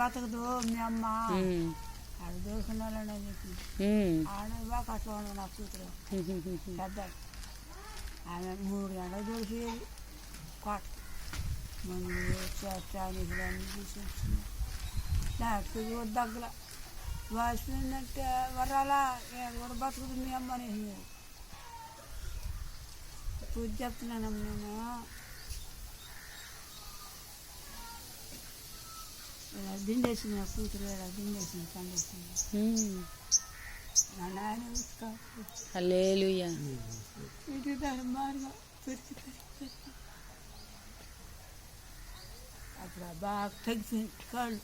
బతకదు మీ అమ్మ ఆడ దోసుకున్న వాళ్ళని చెప్పింది. ఆడ బాగా అట్లా ఉండదు నా కూతురు పెద్ద ఆమె 3 గంటలు దోసేది కోట మనం చానీసులు అన్నీ తీసుకొచ్చింది. నాకు కూడా దగ్గర వాసిపోయిందంటే వరాలా కూడా బతుకుదు మీ అమ్మ అనేసి పూజ చెప్తున్నానమ్మ నేను. ఇలా దిండేసింది నా కూతురు, ఇలా దిండేసింది పండేసింది నా నాయన హల్లెలూయా. ఇది దాని మార్గం పెరిగి అప్పుడు బాగా తగ్గిపోయింది కాళ్ళు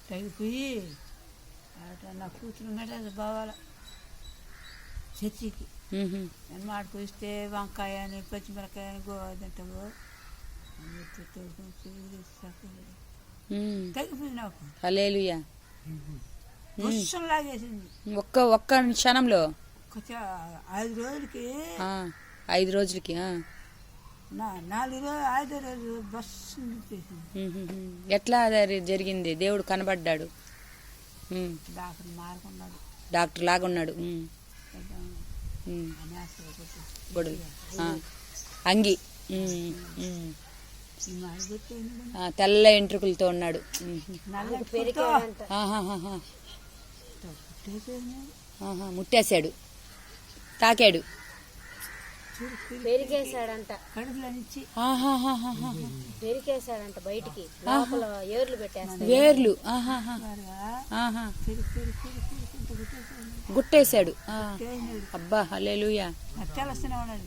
తగ్గిపోయి అట నా కూతురు మెడ బావాల చర్చికి నేను మాటకు ఇస్తే వంకాయ అని పచ్చిమిరకాయ అని గోవా తింటాము తగ్గిపోయింది నాకు. హల్లెలూయా. వర్షం లాగేసింది ఒక్క క్షణంలో 5 రోజులకి 5 రోజులకి 4 రోజులు 5వ రోజు బస్సు నిలిపేసింది. ఎట్లా జరిగింది? దేవుడు కనబడ్డాడు, డాక్టర్ మారుకున్నాడు, డాక్టర్ లాగా ఉన్నాడు. అంగి తెల్ల ఎంట్రుకలతో ఉన్నాడు. ముట్టేశాడు, తాకాడు, పెరికేశాడంట, పెరికేశాడంట బయటికి, లోపల ఏర్లు పెట్టేస్తాడు, వేర్లు గుట్టేశాడు. అబ్బా హల్లెలూయా. తెలుస్తూనే ఉన్నాడు.